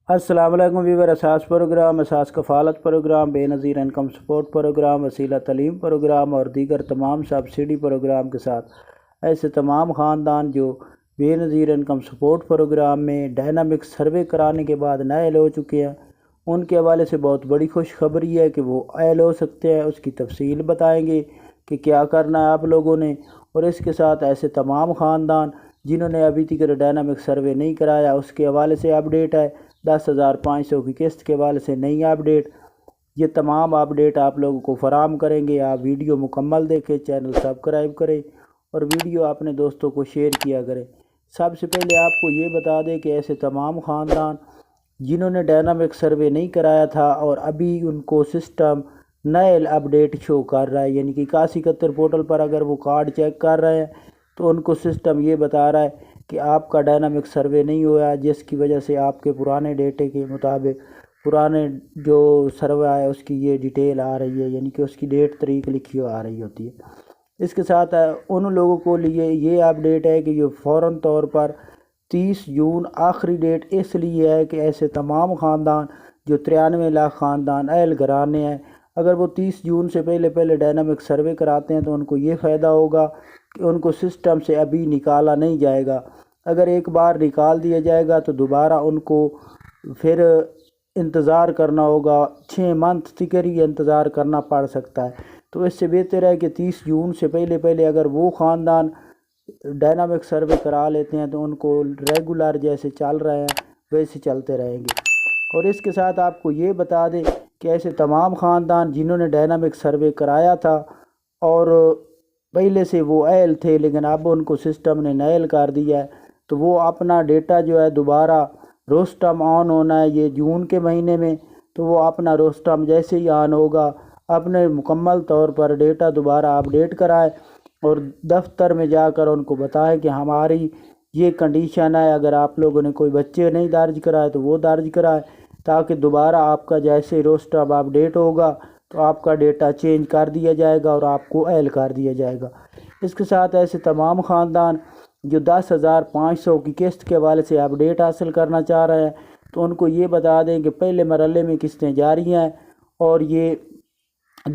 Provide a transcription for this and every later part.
السلام علیکم ویور، اساس پروگرام، اساس کفالت پروگرام، بے نظیر انکم سپورٹ پروگرام، وسیلہ تعلیم پروگرام اور دیگر تمام سبسڈی پروگرام کے ساتھ ایسے تمام خاندان جو بے نظیر انکم سپورٹ پروگرام میں ڈائنامک سروے کرانے کے بعد نائل ہو چکے ہیں، ان کے حوالے سے بہت بڑی خوشخبری ہے کہ وہ ایل ہو سکتے ہیں۔ اس کی تفصیل بتائیں گے کہ کیا کرنا ہے آپ لوگوں نے، اور اس کے ساتھ ایسے تمام خاندان جنہوں نے ابھی تک ڈائنامک سروے نہیں کرایا اس کے حوالے سے اپڈیٹ ہے۔ 10,500 کی قسط کے حوالے سے نئی اپڈیٹ، یہ تمام اپڈیٹ آپ لوگوں کو فراہم کریں گے۔ آپ ویڈیو مکمل دیکھیں، چینل سبسکرائب کریں اور ویڈیو اپنے دوستوں کو شیئر کیا کریں۔ سب سے پہلے آپ کو یہ بتا دیں کہ ایسے تمام خاندان جنہوں نے ڈائنامک سروے نہیں کرایا تھا اور ابھی ان کو سسٹم نئے اپڈیٹ شو کر رہا ہے، یعنی کہ 8171 پورٹل پر اگر وہ کارڈ چیک کر رہے ہیں تو ان کو سسٹم یہ بتا رہا ہے کہ آپ کا ڈائنامک سروے نہیں ہوا، جس کی وجہ سے آپ کے پرانے ڈیٹے کے مطابق پرانے جو سروے ہے اس کی یہ ڈیٹیل آ رہی ہے، یعنی کہ اس کی ڈیٹ تاریخ لکھی آ رہی ہوتی ہے۔ اس کے ساتھ ان لوگوں کو لیے یہ اپڈیٹ ہے کہ یہ فوراً طور پر 30 جون آخری ڈیٹ اس لیے ہے کہ ایسے تمام خاندان جو 93 لاکھ خاندان اہل گھرانے ہیں، اگر وہ 30 جون سے پہلے ڈائنامک سروے کراتے ہیں تو ان کو یہ فائدہ ہوگا کہ ان کو سسٹم سے ابھی نکالا نہیں جائے گا۔ اگر ایک بار نکال دیا جائے گا تو دوبارہ ان کو پھر انتظار کرنا ہوگا، 6 منتھ تک ہی انتظار کرنا پڑ سکتا ہے۔ تو اس سے بہتر ہے کہ 30 جون سے پہلے اگر وہ خاندان ڈائنامک سروے کرا لیتے ہیں تو ان کو ریگولر جیسے چل رہے ہیں ویسے چلتے رہیں گے۔ اور اس کے ساتھ آپ کو یہ بتا دیں کہ ایسے تمام خاندان جنہوں نے ڈائنامک سروے کرایا تھا اور پہلے سے وہ اہل تھے لیکن اب ان کو سسٹم نے نائل کر دیا ہے، تو وہ اپنا ڈیٹا جو ہے دوبارہ روسٹم آن ہونا ہے یہ جون کے مہینے میں، تو وہ اپنا روسٹم جیسے ہی آن ہوگا اپنے مکمل طور پر ڈیٹا دوبارہ اپڈیٹ کرائے اور دفتر میں جا کر ان کو بتائیں کہ ہماری یہ کنڈیشن ہے، اگر آپ لوگوں نے کوئی بچے نہیں درج کرائے تو وہ درج کرائے، تاکہ دوبارہ آپ کا جیسے روسٹم اپڈیٹ ہوگا تو آپ کا ڈیٹا چینج کر دیا جائے گا اور آپ کو ایل کر دیا جائے گا۔ اس کے ساتھ ایسے تمام خاندان جو 10,500 کی قسط کے حوالے سے اپڈیٹ حاصل کرنا چاہ رہے ہیں تو ان کو یہ بتا دیں کہ پہلے مرحلے میں قسطیں جاری ہیں اور یہ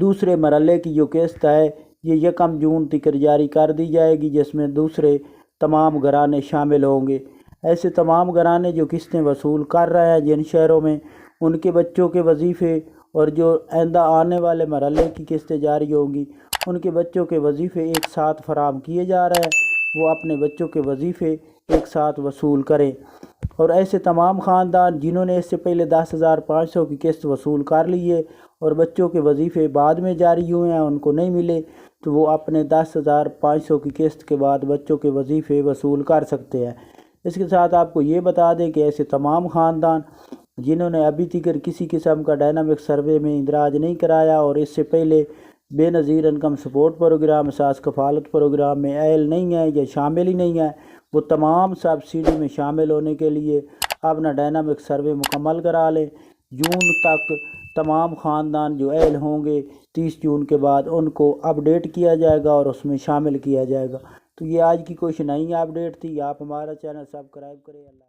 دوسرے مرحلے کی جو قسط ہے یہ 1 جون تک جاری کر دی جائے گی، جس میں دوسرے تمام گھرانے شامل ہوں گے۔ ایسے تمام گھرانے جو قسطیں وصول کر رہے ہیں جن شہروں میں، ان کے بچوں کے وظیفے اور جو آئندہ آنے والے مرحلے کی قسطیں جاری ہوں گی ان کے بچوں کے وظیفے ایک ساتھ فراہم کیے جا رہے ہیں، وہ اپنے بچوں کے وظیفے ایک ساتھ وصول کریں۔ اور ایسے تمام خاندان جنہوں نے اس سے پہلے 10,500 کی قسط وصول کر لی ہے اور بچوں کے وظیفے بعد میں جاری ہوئے ہیں ان کو نہیں ملے تو وہ اپنے 10,500 کی قسط کے بعد بچوں کے وظیفے وصول کر سکتے ہیں۔ اس کے ساتھ آپ کو یہ بتا دیں کہ ایسے تمام خاندان جنہوں نے ابھی تک کسی قسم کا ڈائنامک سروے میں اندراج نہیں کرایا اور اس سے پہلے بے نظیر انکم سپورٹ پروگرام، اساس کفالت پروگرام میں اہل نہیں ہے یا شامل ہی نہیں ہے، وہ تمام سبسڈی میں شامل ہونے کے لیے اپنا ڈائنامک سروے مکمل کرا لیں۔ جون تک تمام خاندان جو اہل ہوں گے 30 جون کے بعد ان کو اپڈیٹ کیا جائے گا اور اس میں شامل کیا جائے گا۔ تو یہ آج کی کچھ نئی اپڈیٹ تھی، آپ ہمارا چینل سبسکرائب کریں۔ اللہ